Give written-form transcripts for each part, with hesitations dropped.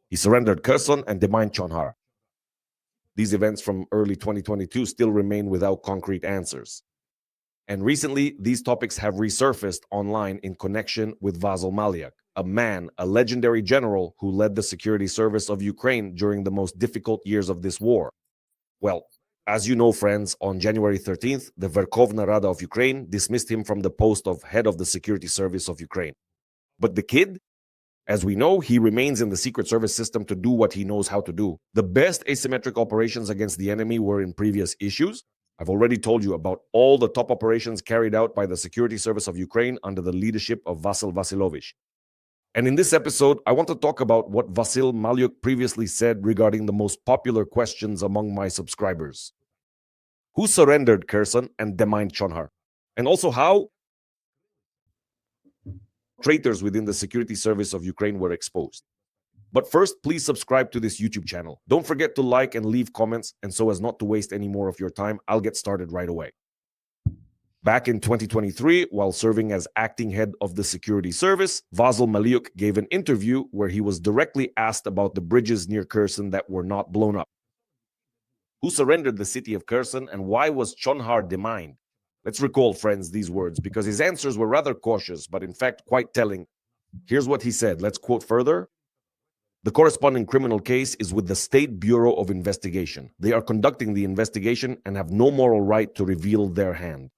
He surrendered Kherson and demined Chonhar. These events from early 2022 still remain without concrete answers. And recently, these topics have resurfaced online in connection with Vasyl Maliuk, a legendary general who led the security service of Ukraine during the most difficult years of this war. Well, as you know, friends, on January 13th, the Verkhovna Rada of Ukraine dismissed him from the post of head of the security service of Ukraine. But the kid, as we know, he remains in the secret service system to do what he knows how to do. The best asymmetric operations against the enemy were in previous issues. I've already told you about all the top operations carried out by the security service of Ukraine under the leadership of Vasyl Vasylovich. And in this episode, I want to talk about what Vasyl Maliuk previously said regarding the most popular questions among my subscribers. Who surrendered Kherson and demined Chonhar? And also how traitors within the security service of Ukraine were exposed. But first, please subscribe to this YouTube channel. Don't forget to like and leave comments, and so as not to waste any more of your time, I'll get started right away. Back in 2023, while serving as acting head of the security service, Vasyl Maliuk gave an interview where he was directly asked about the bridges near Kherson that were not blown up. Who surrendered the city of Kherson, and why was Chonhar demined? Let's recall, friends, these words, because his answers were rather cautious, but in fact quite telling. Here's what he said. Let's quote further. The corresponding criminal case is with the State Bureau of Investigation. They are conducting the investigation and have no moral right to reveal their hand.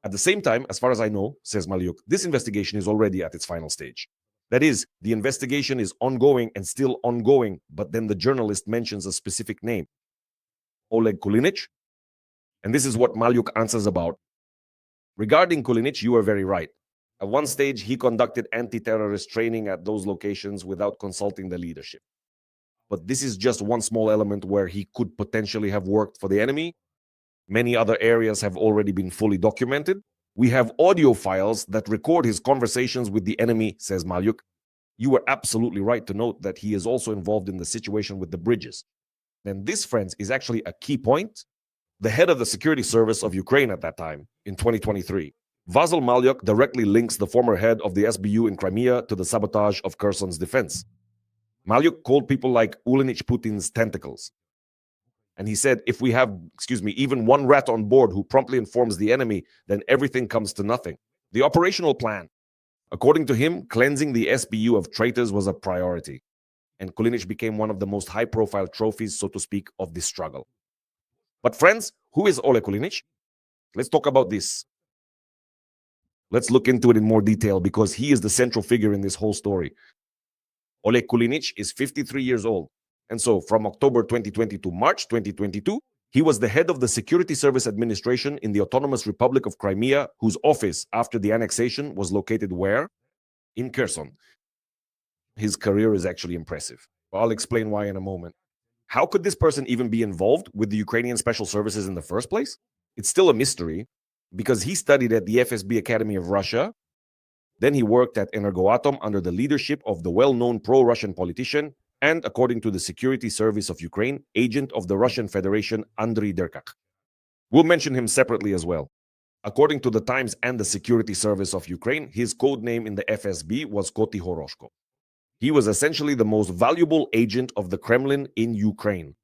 At the same time, as far as I know, says Maliuk, this investigation is already at its final stage. That is, the investigation is ongoing and still ongoing, but then the journalist mentions a specific name, Oleg Kulinich. And this is what Maliuk answers about. Regarding Kulinich, you are very right. At one stage, he conducted anti-terrorist training at those locations without consulting the leadership. But this is just one small element where he could potentially have worked for the enemy. Many other areas have already been fully documented. We have audio files that record his conversations with the enemy, says Maliuk. You were absolutely right to note that he is also involved in the situation with the bridges. And this, friends, is actually a key point. The head of the security service of Ukraine at that time, in 2023, Vasyl Maliuk directly links the former head of the SBU in Crimea to the sabotage of Kherson's defense. Maliuk called people like Ulanich Putin's tentacles. And he said, if we have, even one rat on board who promptly informs the enemy, then everything comes to nothing. The operational plan. According to him, cleansing the SBU of traitors was a priority. And Kulinich became one of the most high-profile trophies, so to speak, of this struggle. But friends, who is Oleg Kulinich? Let's talk about this. Let's look into it in more detail because he is the central figure in this whole story. Oleg Kulinich is 53 years old. And so from October 2020 to March 2022, he was the head of the Security Service Administration in the Autonomous Republic of Crimea, whose office after the annexation was located where? In Kherson. His career is actually impressive. I'll explain why in a moment. How could this person even be involved with the Ukrainian Special Services in the first place? It's still a mystery because he studied at the FSB Academy of Russia. Then he worked at Energoatom under the leadership of the well-known pro-Russian politician and, according to the Security Service of Ukraine, agent of the Russian Federation, Andriy Derkach. We'll mention him separately as well. According to the Times and the Security Service of Ukraine, his code name in the FSB was Koti Horoshko. He was essentially the most valuable agent of the Kremlin in Ukraine.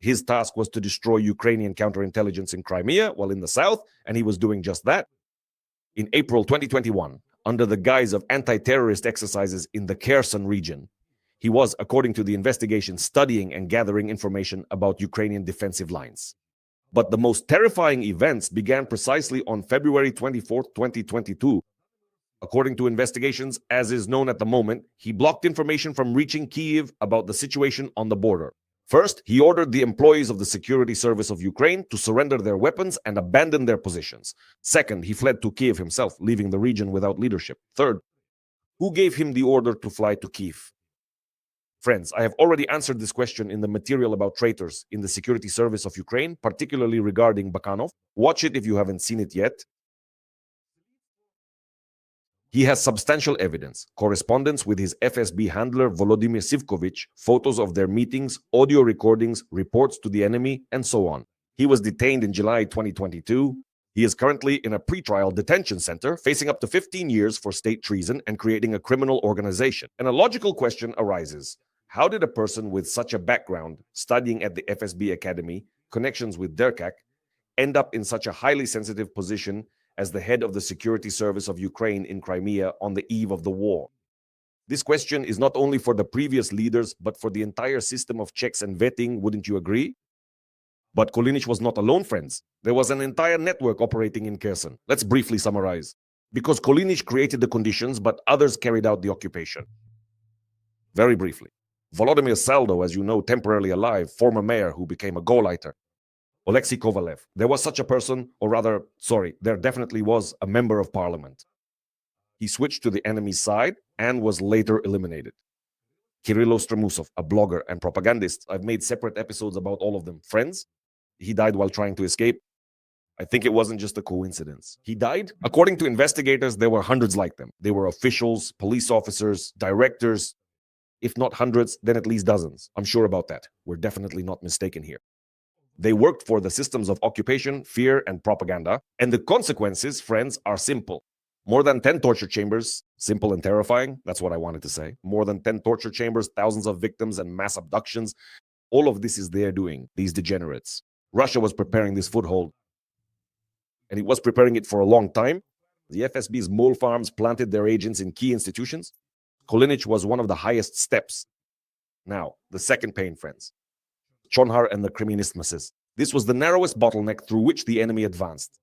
His task was to destroy Ukrainian counterintelligence in Crimea while in the south, and he was doing just that. In April 2021, under the guise of anti-terrorist exercises in the Kherson region, he was, according to the investigation, studying and gathering information about Ukrainian defensive lines. But the most terrifying events began precisely on February 24, 2022. According to investigations, as is known at the moment, he blocked information from reaching Kyiv about the situation on the border. First, he ordered the employees of the Security Service of Ukraine to surrender their weapons and abandon their positions. Second, he fled to Kyiv himself, leaving the region without leadership. Third, who gave him the order to fly to Kyiv? Friends, I have already answered this question in the material about traitors in the Security Service of Ukraine, particularly regarding Bakanov. Watch it if you haven't seen it yet. He has substantial evidence, correspondence with his FSB handler Volodymyr Sivkovich, photos of their meetings, audio recordings, reports to the enemy, and so on. He was detained in July 2022. He is currently in a pretrial detention center, facing up to 15 years for state treason and creating a criminal organization. And a logical question arises. How did a person with such a background, studying at the FSB Academy, connections with Derkak, end up in such a highly sensitive position as the head of the security service of Ukraine in Crimea on the eve of the war? This question is not only for the previous leaders, but for the entire system of checks and vetting, wouldn't you agree? But Kolinic was not alone, friends. There was an entire network operating in Kherson. Let's briefly summarize. Because Kolinic created the conditions, but others carried out the occupation. Very briefly. Volodymyr Saldo, as you know, temporarily alive, former mayor who became a Gauleiter. Alexei Kovalev. There was such a person, or rather, there definitely was a member of parliament. He switched to the enemy's side and was later eliminated. Kirilo Stremusov, a blogger and propagandist. I've made separate episodes about all of them. Friends, he died while trying to escape. I think it wasn't just a coincidence. He died? According to investigators, there were hundreds like them. They were officials, police officers, directors. If not hundreds, then at least dozens. I'm sure about that. We're definitely not mistaken here. They worked for the systems of occupation, fear, and propaganda. And the consequences, friends, are simple. More than 10 torture chambers, simple and terrifying, that's what I wanted to say. More than 10 torture chambers, thousands of victims, and mass abductions. All of this is their doing, these degenerates. Russia was preparing this foothold, and it was preparing it for a long time. The FSB's mole farms planted their agents in key institutions. Kolinic was one of the highest steps. Now, the second pain, friends. Chonhar and the Crimean Isthmuses. This was the narrowest bottleneck through which the enemy advanced.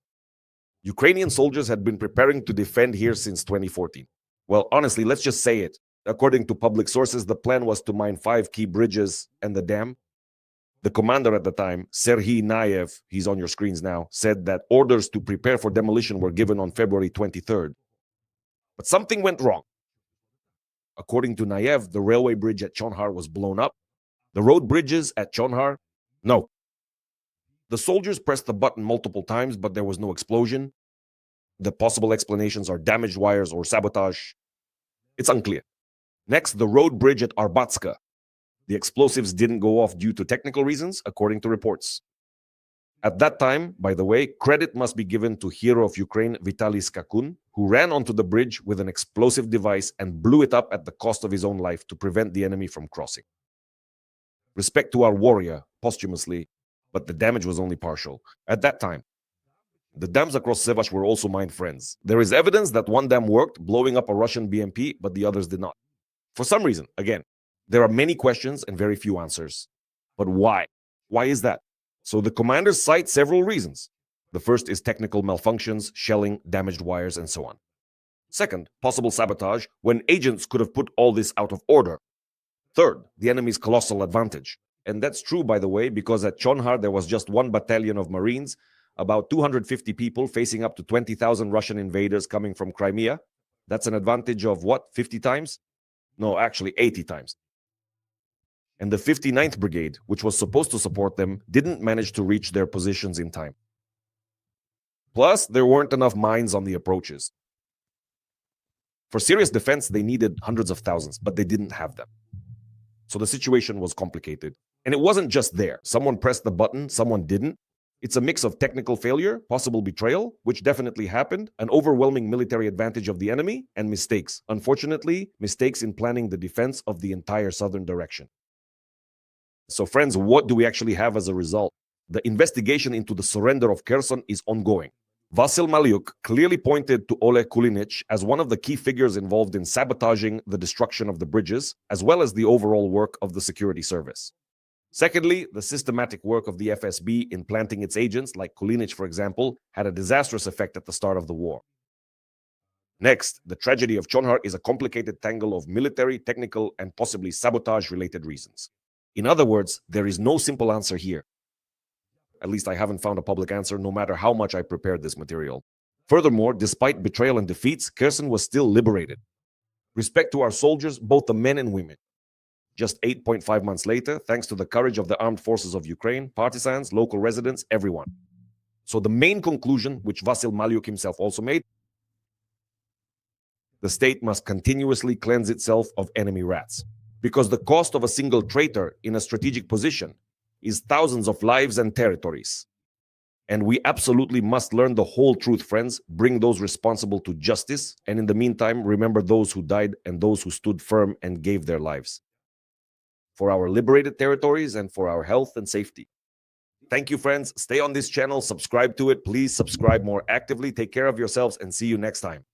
Ukrainian soldiers had been preparing to defend here since 2014. Well, honestly, let's just say it. According to public sources, the plan was to mine 5 key bridges and the dam. The commander at the time, Serhiy Nayev, he's on your screens now, said that orders to prepare for demolition were given on February 23rd. But something went wrong. According to Nayev, the railway bridge at Chonhar was blown up. The road bridges at Chonhar, no. The soldiers pressed the button multiple times, but there was no explosion. The possible explanations are damaged wires or sabotage. It's unclear. Next, the road bridge at Arbatska. The explosives didn't go off due to technical reasons, according to reports. At that time, by the way, credit must be given to hero of Ukraine, Vitaly Skakun, who ran onto the bridge with an explosive device and blew it up at the cost of his own life to prevent the enemy from crossing. Respect to our warrior, posthumously, but the damage was only partial. At that time, the dams across Sevash were also mined, friends. There is evidence that one dam worked, blowing up a Russian BMP, but the others did not. For some reason, again, there are many questions and very few answers. But why? Why is that? So the commanders cite several reasons. The first is technical malfunctions, shelling, damaged wires, and so on. Second, possible sabotage, when agents could have put all this out of order. Third, the enemy's colossal advantage. And that's true, by the way, because at Chonhar there was just 1 battalion of Marines, about 250 people facing up to 20,000 Russian invaders coming from Crimea. That's an advantage of what, 50 times? No, actually 80 times. And the 59th Brigade, which was supposed to support them, didn't manage to reach their positions in time. Plus, there weren't enough mines on the approaches. For serious defense, they needed hundreds of thousands, but they didn't have them. So the situation was complicated. And it wasn't just there. Someone pressed the button, someone didn't. It's a mix of technical failure, possible betrayal, which definitely happened, an overwhelming military advantage of the enemy, and mistakes. Unfortunately, mistakes in planning the defense of the entire southern direction. So friends, what do we actually have as a result? The investigation into the surrender of Kherson is ongoing. Vasyl Maliuk clearly pointed to Oleg Kolinic as one of the key figures involved in sabotaging the destruction of the bridges, as well as the overall work of the security service. Secondly, the systematic work of the FSB in planting its agents, like Kolinic, for example, had a disastrous effect at the start of the war. Next, the tragedy of Chonhar is a complicated tangle of military, technical, and possibly sabotage-related reasons. In other words, there is no simple answer here. At least I haven't found a public answer, no matter how much I prepared this material. Furthermore, despite betrayal and defeats, Kherson was still liberated. Respect to our soldiers, both the men and women. Just 8.5 months later, thanks to the courage of the armed forces of Ukraine, partisans, local residents, everyone. So the main conclusion, which Vasyl Maliuk himself also made, the state must continuously cleanse itself of enemy rats. Because the cost of a single traitor in a strategic position is thousands of lives and territories. And we absolutely must learn the whole truth, friends, bring those responsible to justice, and in the meantime, remember those who died and those who stood firm and gave their lives. for our liberated territories, and for our health and safety. Thank you, friends. Stay on this channel, subscribe to it. Please subscribe more actively. Take care of yourselves and see you next time.